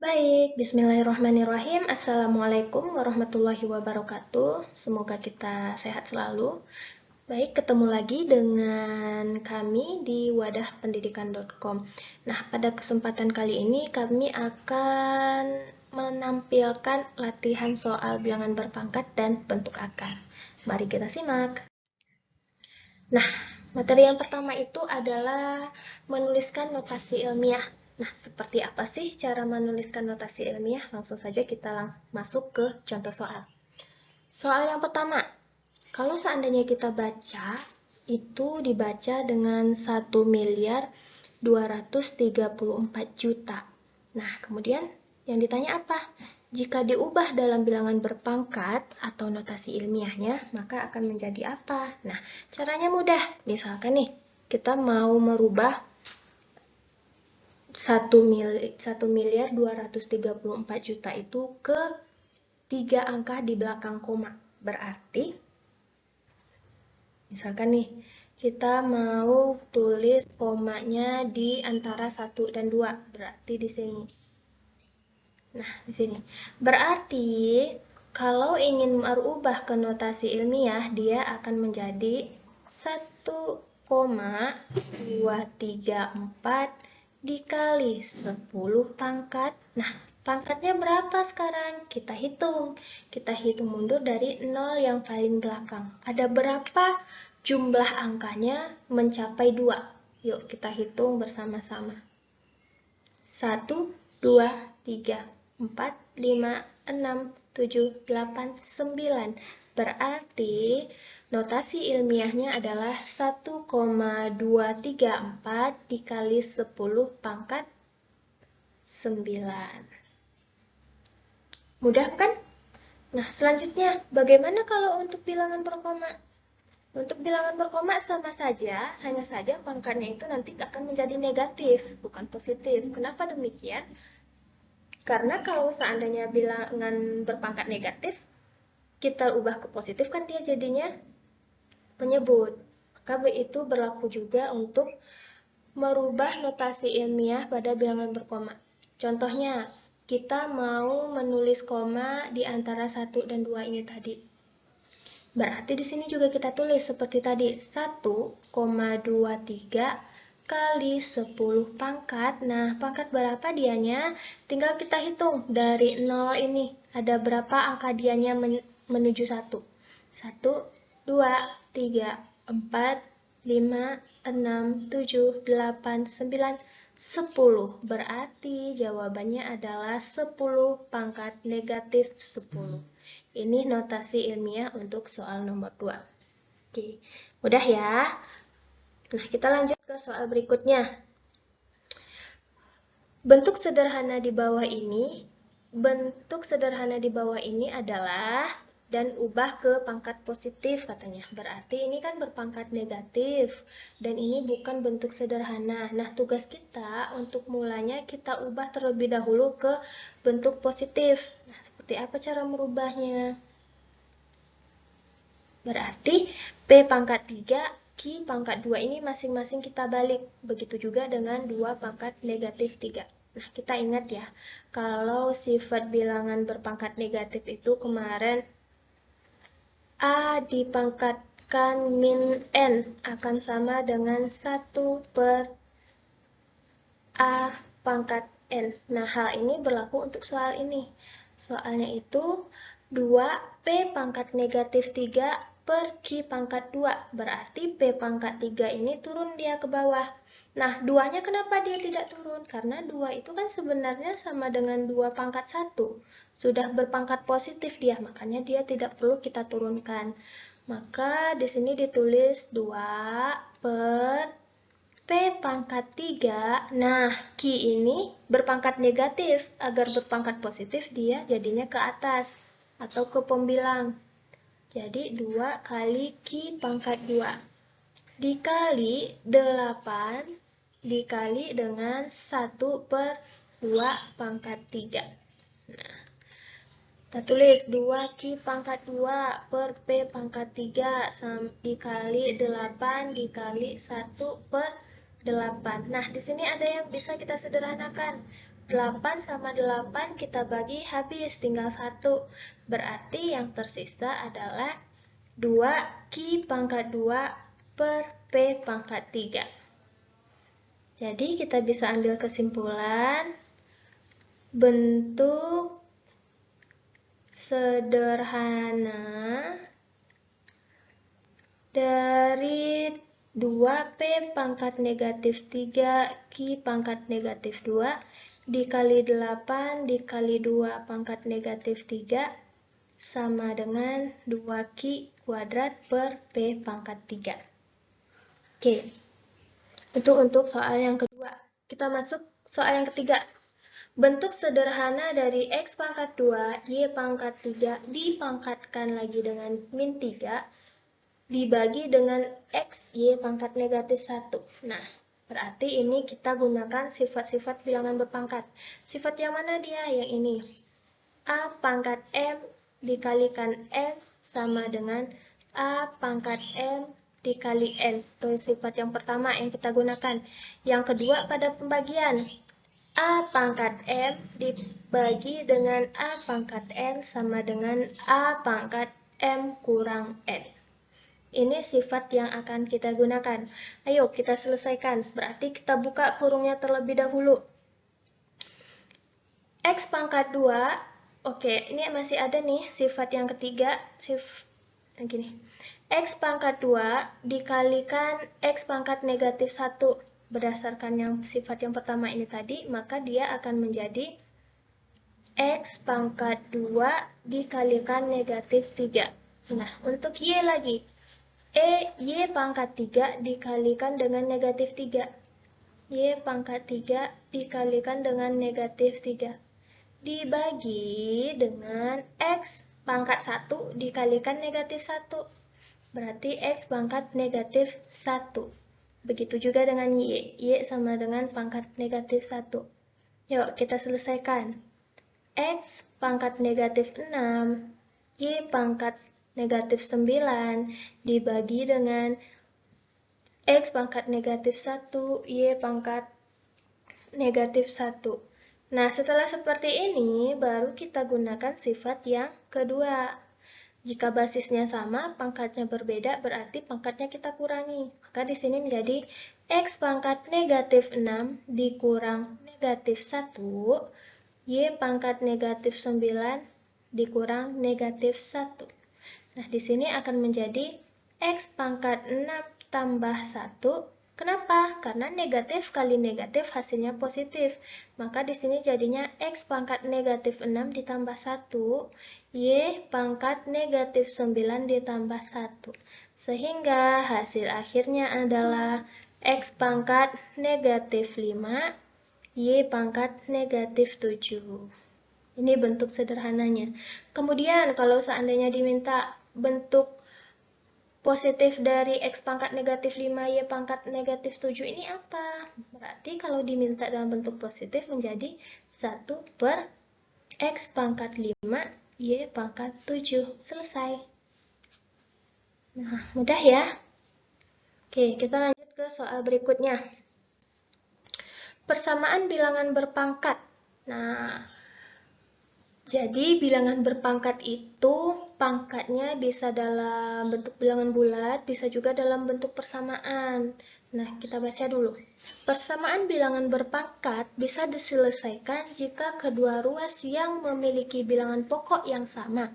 Baik, bismillahirrahmanirrahim. Assalamualaikum warahmatullahi wabarakatuh. Semoga kita sehat selalu. Baik, ketemu lagi dengan kami di wadahpendidikan.com. Nah, pada kesempatan kali ini kami akan menampilkan latihan soal bilangan berpangkat dan bentuk akar. Mari kita simak. Nah, materi yang pertama itu adalah menuliskan notasi ilmiah. Nah, seperti apa sih cara menuliskan notasi ilmiah? Langsung saja kita masuk ke contoh soal. Soal yang pertama, kalau seandainya kita baca, itu dibaca dengan 1.234.000.000. Nah, kemudian yang ditanya apa? Jika diubah dalam bilangan berpangkat atau notasi ilmiahnya, maka akan menjadi apa? Nah, caranya mudah. Misalkan nih, kita mau merubah 1.234.000.000 itu ke 3 angka di belakang koma. Berarti, misalkan nih, kita mau tulis komanya di antara 1 dan 2. Berarti di sini. Nah, di sini. Berarti, kalau ingin merubah ke notasi ilmiah, dia akan menjadi 1,234 dikali 10 pangkat. Nah, pangkatnya berapa sekarang? Kita hitung. Kita hitung mundur dari 0 yang paling belakang. Ada berapa jumlah angkanya mencapai 2? Yuk, kita hitung bersama-sama. 1, 2, 3, 4, 5, 6, 7, 8, 9. Berarti notasi ilmiahnya adalah 1,234 dikali 10 pangkat 9. Mudah kan? Nah, selanjutnya bagaimana kalau untuk bilangan berkoma? Untuk bilangan berkoma sama saja, hanya saja pangkatnya itu nanti akan menjadi negatif, bukan positif. Kenapa demikian? Karena kalau seandainya bilangan berpangkat negatif, kita ubah ke positif kan dia jadinya penyebut. Maka itu berlaku juga untuk merubah notasi ilmiah pada bilangan berkoma. Contohnya, kita mau menulis koma di antara 1 dan 2 ini tadi. Berarti di sini juga kita tulis seperti tadi, 1,23 kali 10 pangkat. Nah, pangkat berapa dianya? Tinggal kita hitung dari 0 ini. Ada berapa angka dianya menuju 1? 1, 2, 3, 4, 5, 6, 7, 8, 9, 10. Berarti jawabannya adalah 10 pangkat negatif 10. Ini notasi ilmiah untuk soal nomor 2. Oke, mudah ya. Nah, kita lanjut ke soal berikutnya. Bentuk sederhana di bawah ini adalah dan ubah ke pangkat positif katanya. Berarti ini kan berpangkat negatif dan ini bukan bentuk sederhana. Nah, tugas kita untuk mulanya kita ubah terlebih dahulu ke bentuk positif. Nah, seperti apa cara merubahnya? Berarti P pangkat 3, Q pangkat 2 ini masing-masing kita balik. Begitu juga dengan 2 pangkat negatif 3. Nah, kita ingat ya, kalau sifat bilangan berpangkat negatif itu kemarin A dipangkatkan min N akan sama dengan 1 per A pangkat N. Nah, hal ini berlaku untuk soal ini. Soalnya itu 2P pangkat negatif 3 per Q pangkat 2. Berarti P pangkat 3 ini turun dia ke bawah. Nah, 2-nya kenapa dia tidak turun? Karena 2 itu kan sebenarnya sama dengan 2 pangkat 1. Sudah berpangkat positif dia, makanya dia tidak perlu kita turunkan. Maka di sini ditulis 2 per P pangkat 3, nah Q ini berpangkat negatif. Agar berpangkat positif dia jadinya ke atas atau ke pembilang. Jadi 2 kali Q pangkat 2 dikali 8 dikali dengan 1 per 2 pangkat 3. Nah, kita tulis 2 Q pangkat 2 per P pangkat 3 dikali 8 dikali 1 per 8. Nah, di sini ada yang bisa kita sederhanakan. 8 sama 8 kita bagi habis, tinggal 1. Berarti yang tersisa adalah 2Q pangkat 2 per P pangkat 3. Jadi kita bisa ambil kesimpulan, bentuk sederhana dari 2P pangkat negatif 3 Q pangkat negatif 2 dikali 8 dikali 2 pangkat negatif 3 sama dengan 2Q kuadrat per P pangkat 3. Oke, itu untuk soal yang kedua. Kita masuk soal yang ketiga. Bentuk sederhana dari X pangkat 2, Y pangkat 3 dipangkatkan lagi dengan min 3 dibagi dengan X, Y pangkat negatif 1. Nah, berarti ini kita gunakan sifat-sifat bilangan berpangkat. Sifat yang mana dia? Yang ini. A pangkat M dikalikan N sama dengan A pangkat M dikali N. Itu sifat yang pertama yang kita gunakan. Yang kedua pada pembagian. A pangkat M dibagi dengan A pangkat N sama dengan A pangkat M kurang N. Ini sifat yang akan kita gunakan. Ayo kita selesaikan. Berarti kita buka kurungnya terlebih dahulu. X pangkat 2. Oke, ini masih ada nih sifat yang ketiga. Gini. X pangkat 2 dikalikan X pangkat negatif 1. Berdasarkan yang sifat yang pertama ini tadi, maka dia akan menjadi X pangkat 2 dikalikan negatif 3. Nah, untuk Y lagi. Y pangkat 3 dikalikan dengan negatif 3. Y pangkat 3 dikalikan dengan negatif 3. Dibagi dengan X pangkat 1 dikalikan negatif 1. Berarti X pangkat negatif 1. Begitu juga dengan Y. Y sama dengan pangkat negatif 1. Yuk, kita selesaikan. X pangkat negatif 6. Y pangkat negatif 9 dibagi dengan X pangkat negatif 1, Y pangkat negatif 1. Nah, setelah seperti ini, baru kita gunakan sifat yang kedua. Jika basisnya sama, pangkatnya berbeda, berarti pangkatnya kita kurangi. Maka di sini menjadi X pangkat negatif 6 dikurang negatif 1, Y pangkat negatif 9 dikurang negatif 1. Nah, di sini akan menjadi X pangkat 6 tambah 1. Kenapa? Karena negatif kali negatif hasilnya positif. Maka di sini jadinya X pangkat negatif 6 ditambah 1. Y pangkat negatif 9 ditambah 1. Sehingga hasil akhirnya adalah X pangkat negatif 5. Y pangkat negatif 7. Ini bentuk sederhananya. Kemudian kalau seandainya diminta bentuk positif dari X pangkat negatif 5, Y pangkat negatif 7 ini apa? Berarti kalau diminta dalam bentuk positif menjadi 1 per X pangkat 5, Y pangkat 7. Selesai. Nah, mudah ya? Oke, kita lanjut ke soal berikutnya. Persamaan bilangan berpangkat. Nah, jadi bilangan berpangkat itu pangkatnya bisa dalam bentuk bilangan bulat, bisa juga dalam bentuk persamaan. Nah, kita baca dulu. Persamaan bilangan berpangkat bisa diselesaikan jika kedua ruas yang memiliki bilangan pokok yang sama.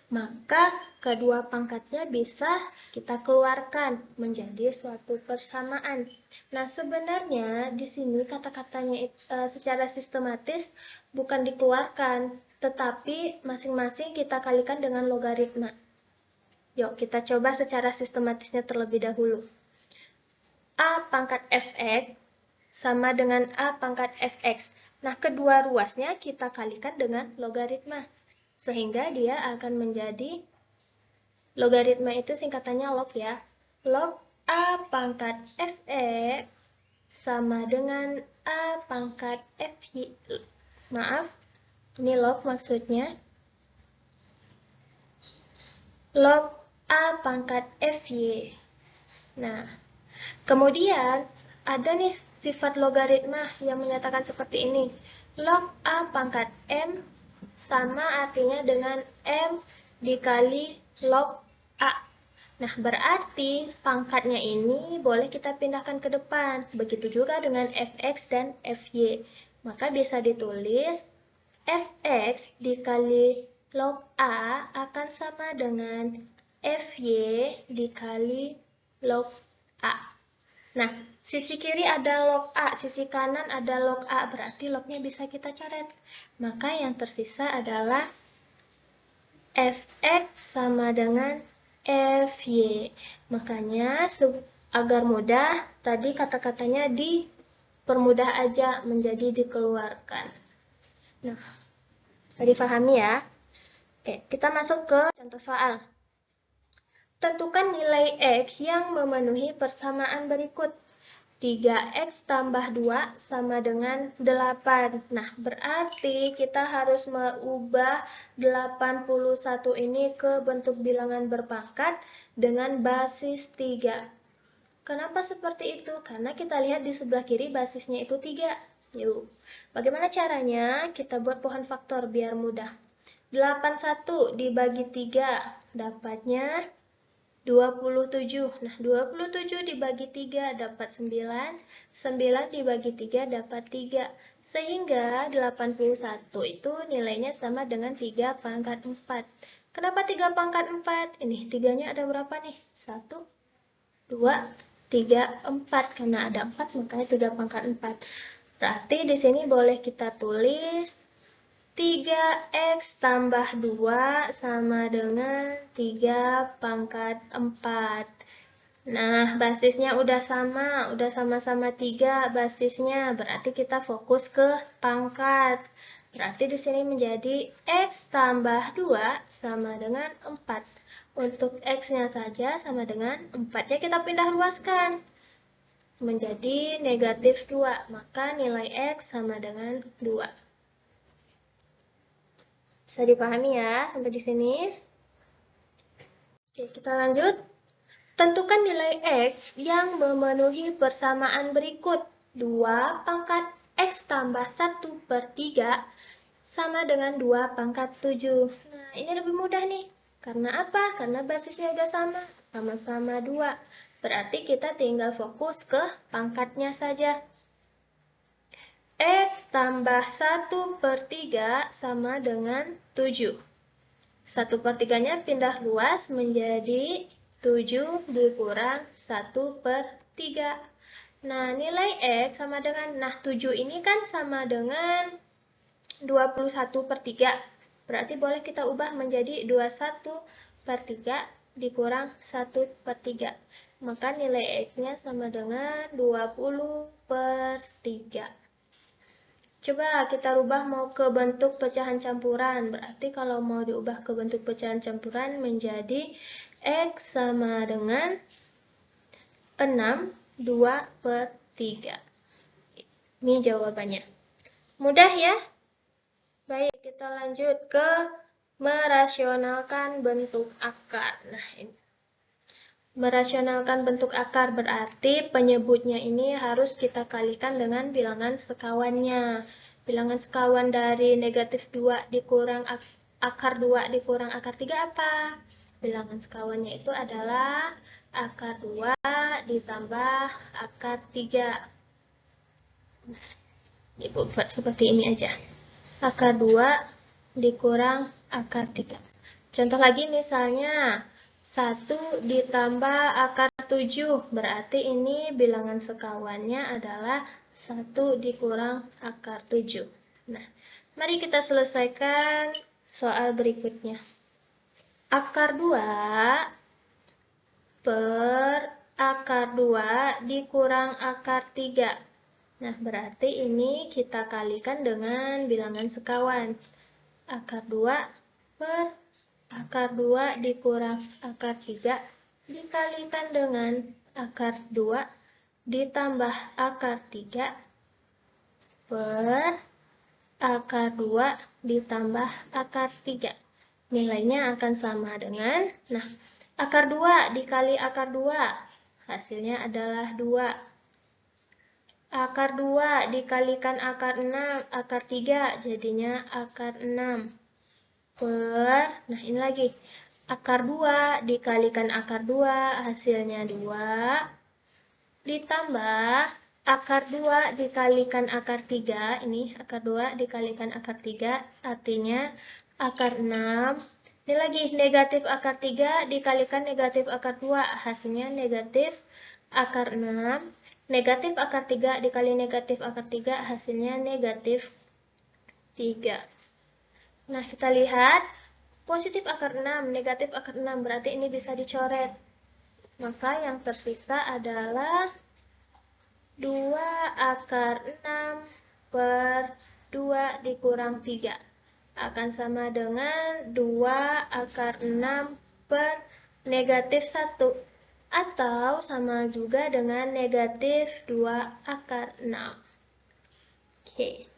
Maka kedua pangkatnya bisa kita keluarkan menjadi suatu persamaan. Nah, sebenarnya di sini kata-katanya secara sistematis bukan dikeluarkan, tetapi masing-masing kita kalikan dengan logaritma. Yuk, kita coba secara sistematisnya terlebih dahulu. A pangkat fx sama dengan A pangkat fx. Nah, kedua ruasnya kita kalikan dengan logaritma. Sehingga dia akan menjadi, logaritma itu singkatannya log ya. Log A pangkat fx sama dengan A pangkat fy. Maaf, ini log maksudnya. Log A pangkat fy. Nah, kemudian ada nih sifat logaritma yang menyatakan seperti ini. log A pangkat M sama artinya dengan M dikali log A. Nah, berarti pangkatnya ini boleh kita pindahkan ke depan. Begitu juga dengan Fx dan Fy. Maka bisa ditulis Fx dikali log A akan sama dengan Fy dikali log A. Nah, sisi kiri ada log A, sisi kanan ada log A, berarti lognya bisa kita coret. Maka yang tersisa adalah Fx sama dengan Fy. Makanya, agar mudah, tadi kata-katanya dipermudah aja menjadi dikeluarkan. Nah, bisa difahami ya? Oke, kita masuk ke contoh soal. Tentukan nilai X yang memenuhi persamaan berikut. 3X tambah 2 sama dengan 8. Nah, berarti kita harus mengubah 81 ini ke bentuk bilangan berpangkat dengan basis 3. Kenapa seperti itu? Karena kita lihat di sebelah kiri basisnya itu 3. Yuk, bagaimana caranya? Kita buat pohon faktor biar mudah. 81 dibagi 3, dapatnya 27. Nah, 27 dibagi 3 dapat 9. 9 dibagi 3 dapat 3. Sehingga 81 itu nilainya sama dengan 3 pangkat 4. Kenapa 3 pangkat 4? Ini 3-nya ada berapa nih? 1, 2, 3, 4. Karena ada 4 makanya 3 pangkat 4. Berarti di sini boleh kita tulis 3X tambah 2 sama dengan 3 pangkat 4. Nah, basisnya udah sama-sama 3 basisnya. Berarti kita fokus ke pangkat. Berarti di sini menjadi X tambah 2 sama dengan 4. Untuk X-nya saja sama dengan 4-nya kita pindah luaskan menjadi negatif 2. Maka nilai X sama dengan 2. Bisa dipahami ya sampai di sini? Oke, kita lanjut. Tentukan nilai X yang memenuhi persamaan berikut. 2 pangkat X tambah 1 per 3 sama dengan 2 pangkat 7. Nah, ini lebih mudah nih. Karena apa? Karena basisnya udah sama-sama 2. Berarti kita tinggal fokus ke pangkatnya saja. X tambah 1 per 3 sama dengan 7. 1 per 3-nya pindah luas menjadi 7 dikurang 1 per 3. Nah, nilai X sama dengan, 7 ini kan sama dengan 21 per 3. Berarti boleh kita ubah menjadi 21 per 3 dikurang 1 per 3. Maka nilai X-nya sama dengan 20 per 3. Coba kita rubah mau ke bentuk pecahan campuran. Berarti kalau mau diubah ke bentuk pecahan campuran menjadi X sama dengan 6, 2 per 3. Ini jawabannya. Mudah ya? Baik, kita lanjut ke merasionalkan bentuk akar. Nah, ini. Merasionalkan bentuk akar berarti penyebutnya ini harus kita kalikan dengan bilangan sekawannya. Bilangan sekawan dari negatif 2 dikurang akar 2 dikurang akar 3 apa? Bilangan sekawannya itu adalah akar 2 ditambah akar 3. Nah, Ibu buat seperti ini aja. Akar 2 dikurang akar 3. Contoh lagi misalnya 1 ditambah akar 7, berarti ini bilangan sekawannya adalah 1 dikurang akar 7. Nah, mari kita selesaikan soal berikutnya. Akar 2 per akar 2 dikurang akar 3. Nah, berarti ini kita kalikan dengan bilangan sekawan. Akar 2 per akar 2 dikurang akar 3 dikalikan dengan akar 2 ditambah akar 3 per akar 2 ditambah akar 3. Nilainya akan sama dengan, akar 2 dikali akar 2, hasilnya adalah 2. Akar 2 dikalikan akar 6, akar 3 jadinya akar 6. Nah ini lagi. Akar 2 dikalikan akar 2, hasilnya 2. Ditambah akar 2 dikalikan akar 3, ini akar 2 dikalikan akar 3, artinya akar 6. Ini lagi, negatif akar 3 dikalikan negatif akar 2, hasilnya negatif akar 6. Negatif akar 3 dikali negatif akar 3, hasilnya negatif 3. Nah, kita lihat, positif akar 6, negatif akar 6, berarti ini bisa dicoret. Maka yang tersisa adalah 2 akar 6 per 2 dikurang 3. Akan sama dengan 2 akar 6 per negatif 1. Atau sama juga dengan negatif 2 akar 6. Oke.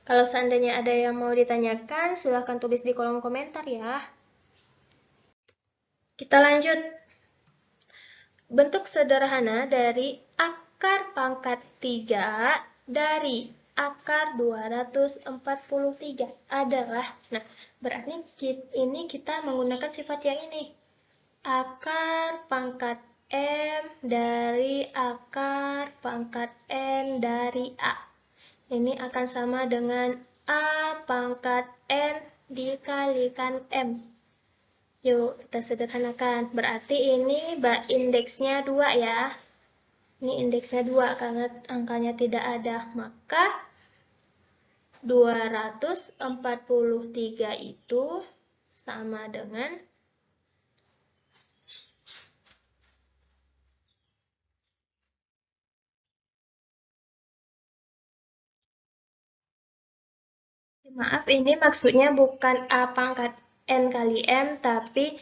Kalau seandainya ada yang mau ditanyakan, silahkan tulis di kolom komentar ya. Kita lanjut. Bentuk sederhana dari akar pangkat 3 dari akar 243 adalah, nah berarti ini kita menggunakan sifat yang ini. Akar pangkat M dari akar pangkat N dari A. Ini akan sama dengan A pangkat N dikalikan M. Yuk, kita sederhanakan. Berarti ini indeksnya 2 ya. Ini indeksnya 2 karena angkanya tidak ada. Maka 243 itu sama dengan maaf, ini maksudnya bukan A pangkat N kali M, tapi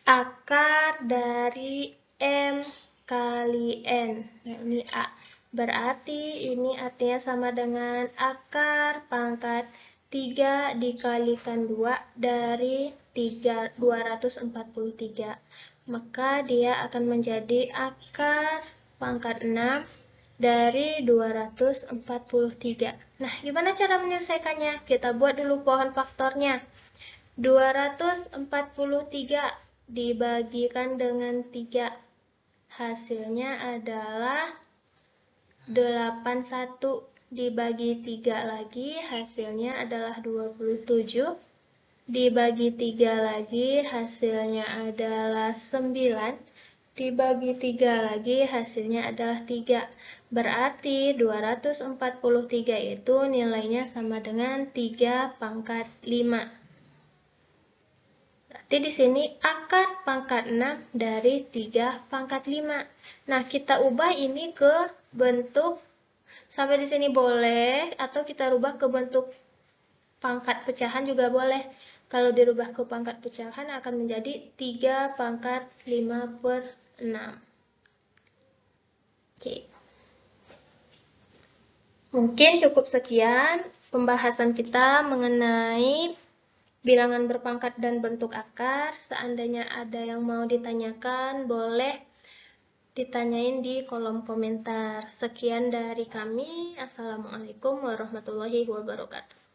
akar dari M kali N. Nah, ini A. Berarti ini artinya sama dengan akar pangkat 3 dikalikan 2 dari 243. Maka dia akan menjadi akar pangkat 6 dari 243. Nah, gimana cara menyelesaikannya? Kita buat dulu pohon faktornya. 243 dibagikan dengan 3. Hasilnya adalah 81 dibagi 3 lagi, hasilnya adalah 27. Dibagi 3 lagi, hasilnya adalah 9. Dibagi 3 lagi, hasilnya adalah 3. Berarti 243 itu nilainya sama dengan 3 pangkat 5. Berarti di sini akar pangkat 6 dari 3 pangkat 5. Nah, kita ubah ini ke bentuk, sampai di sini boleh, atau kita rubah ke bentuk pangkat pecahan juga boleh. Kalau dirubah ke pangkat pecahan akan menjadi 3 pangkat 5 per 6. Oke. Mungkin cukup sekian pembahasan kita mengenai bilangan berpangkat dan bentuk akar. Seandainya ada yang mau ditanyakan, boleh ditanyain di kolom komentar. Sekian dari kami. Assalamualaikum warahmatullahi wabarakatuh.